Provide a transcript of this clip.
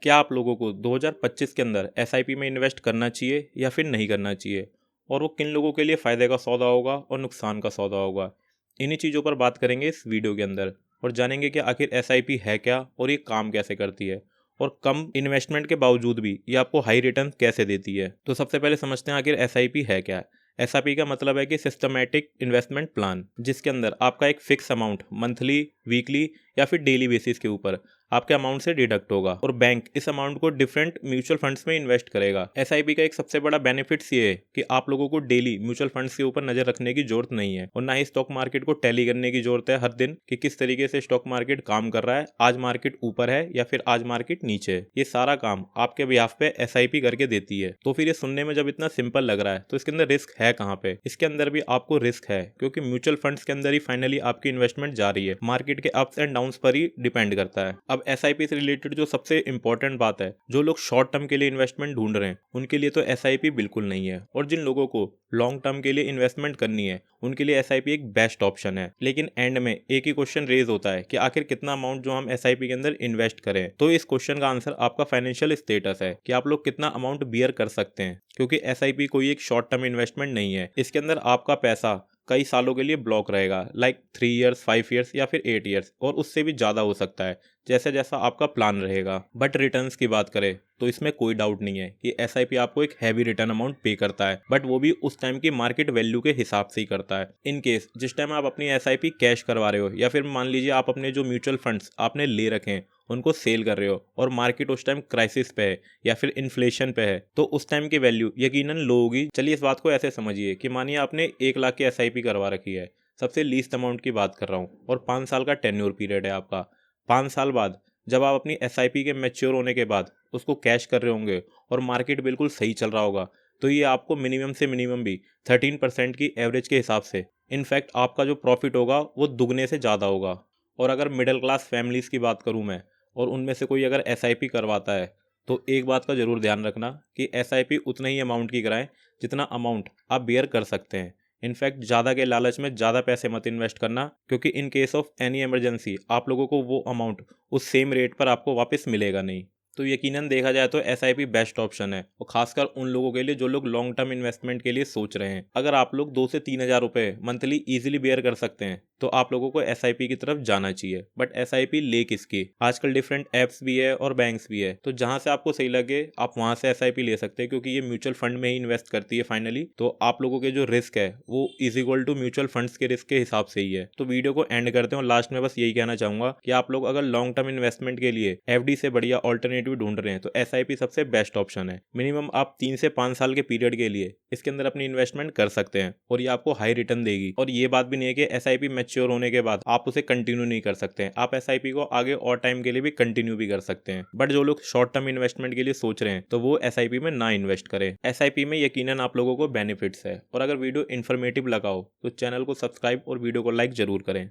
क्या आप लोगों को 2025 के अंदर एसआईपी में इन्वेस्ट करना चाहिए या फिर नहीं करना चाहिए, और वो किन लोगों के लिए फ़ायदे का सौदा होगा और नुकसान का सौदा होगा। इन्हीं चीज़ों पर बात करेंगे इस वीडियो के अंदर और जानेंगे कि आखिर एसआईपी है क्या और ये काम कैसे करती है और कम इन्वेस्टमेंट के बावजूद भी ये आपको हाई रिटर्न कैसे देती है। तो सबसे पहले समझते हैं आखिर एसआईपी है क्या। एसआईपी का मतलब है कि सिस्टमैटिक इन्वेस्टमेंट प्लान, जिसके अंदर आपका एक फिक्स अमाउंट मंथली, वीकली या फिर डेली बेसिस के ऊपर आपके अमाउंट से डिडक्ट होगा और बैंक इस अमाउंट को डिफरेंट म्यूचुअल फंड्स में इन्वेस्ट करेगा। एसआईपी का एक सबसे बड़ा बेनिफिट्स ये है कि आप लोगों को डेली म्यूचुअल फंड्स के ऊपर नजर रखने की जरूरत नहीं है और ना ही स्टॉक मार्केट को टैली करने की जरूरत है हर दिन कि किस तरीके से स्टॉक मार्केट काम कर रहा है, आज मार्केट ऊपर है या फिर आज मार्केट नीचे है। ये सारा काम आपके बिहाफ पे एसआईपी करके देती है। तो फिर ये सुनने में जब इतना सिंपल लग रहा है तो इसके अंदर रिस्क है कहाँ पे? इसके अंदर भी आपको रिस्क है क्योंकि म्यूचुअल फंड्स के अंदर ही फाइनली आपकी इन्वेस्टमेंट जा रही है, मार्केट के अप्स एंड डाउन्स पर ही डिपेंड करता है। अब एसआईपी से रिलेटेड जो सबसे इंपॉर्टेंट बात है, जो लोग शॉर्ट टर्म के लिए इन्वेस्टमेंट ढूंढ रहे हैं उनके लिए तो एसआईपी बिल्कुल नहीं है, और जिन लोगों को लॉन्ग टर्म के लिए इन्वेस्टमेंट करनी है उनके लिए एसआईपी एक बेस्ट ऑप्शन है। लेकिन एंड में एक ही क्वेश्चन रेज होता है कि आखिर कितना अमाउंट जो हम एसआईपी के अंदर इन्वेस्ट करें। तो इस क्वेश्चन का आंसर आपका फाइनेंशियल स्टेटस है कि आप लोग कितना अमाउंट बियर कर सकते हैं, क्योंकि एसआईपी कोई एक शॉर्ट टर्म इन्वेस्टमेंट नहीं है। इसके अंदर आपका पैसा कई सालों के लिए ब्लॉक रहेगा, लाइक 3 ईयर्स, 5 ईयर्स या फिर 8 ईयर्स, और उससे भी ज़्यादा हो सकता है जैसे जैसा आपका प्लान रहेगा। बट रिटर्न्स की बात करें तो इसमें कोई डाउट नहीं है कि एसआईपी आपको एक हैवी रिटर्न अमाउंट पे करता है, बट वो भी उस टाइम की मार्केट वैल्यू के हिसाब से ही करता है। इन केस जिस टाइम आप अपनी एसआईपी कैश करवा रहे हो या फिर मान लीजिए आप अपने जो म्यूचुअल फंड्स आपने ले रखे हैं उनको सेल कर रहे हो और मार्केट उस टाइम क्राइसिस पे है या फिर इन्फ्लेशन पे है, तो उस टाइम की वैल्यू यकीनन लो होगी। चलिए इस बात को ऐसे समझिए कि मानिए आपने 1 लाख की एसआईपी करवा रखी है, सबसे लीस्ट अमाउंट की बात कर रहा हूँ, और 5 साल का टेन्योर पीरियड है आपका। 5 साल बाद जब आप अपनी एसआईपी के मैच्योर होने के बाद उसको कैश कर रहे होंगे और मार्केट बिल्कुल सही चल रहा होगा, तो ये आपको मिनिमम से मिनिमम भी 13% की एवरेज के हिसाब से, इनफैक्ट आपका जो प्रॉफिट होगा वो दुगने से ज़्यादा होगा। और अगर मिडिल क्लास फैमिलीज़ की बात करूँ मैं, और उनमें से कोई अगर एसआईपी करवाता है, तो एक बात का ज़रूर ध्यान रखना कि एसआईपी उतना ही अमाउंट की कराएं जितना अमाउंट आप बेयर कर सकते हैं। इनफैक्ट ज़्यादा के लालच में ज़्यादा पैसे मत इन्वेस्ट करना, क्योंकि in case of any emergency आप लोगों को वो अमाउंट उस सेम रेट पर आपको वापस मिलेगा नहीं। तो यकीनन देखा जाए तो एसआईपी बेस्ट ऑप्शन है, और खासकर उन लोगों के लिए जो लोग लॉन्ग टर्म इन्वेस्टमेंट के लिए सोच रहे हैं। अगर आप लोग 2 से 3 हज़ार रुपये मंथली इजीली बेयर कर सकते हैं तो आप लोगों को एसआईपी की तरफ जाना चाहिए। बट एसआईपी ले किसकी? आजकल डिफरेंट ऐप्स भी है और बैंक्स भी है, तो जहां से आपको सही लगे आप वहां से एसआईपी ले सकते हैं, क्योंकि ये म्यूचुअल फंड में ही इन्वेस्ट करती है फाइनली। तो आप लोगों के जो रिस्क है वो is equal to mutual funds के रिस्क के हिसाब से ही है। तो वीडियो को एंड करते हैं और लास्ट में बस यही कहना चाहूंगा कि आप लोग अगर लॉन्ग टर्म इन्वेस्टमेंट के लिए एफडी से बढ़िया ऑल्टरनेटिव ढूंढ रहे हैं तो एसआईपी सबसे बेस्ट ऑप्शन है। मिनिमम आप 3 से 5 साल के पीरियड के लिए इसके अंदर अपनी इन्वेस्टमेंट कर सकते हैं और ये आपको हाई रिटर्न देगी। और ये बात भी नहीं है कि एसआईपी मैच्योर होने के बाद आप उसे कंटिन्यू नहीं कर सकते हैं, आप एसआईपी को आगे और टाइम के लिए भी कंटिन्यू भी कर सकते हैं। बट जो लोग शॉर्ट टर्म इन्वेस्टमेंट के लिए सोच रहे हैं तो वो एसआईपी में ना इन्वेस्ट करें। एसआईपी में यकीनन आप लोगों को बेनिफिट्स है, और अगर वीडियो इन्फॉर्मेटिव लगा हो तो चैनल को सब्सक्राइब और वीडियो को लाइक जरूर करें।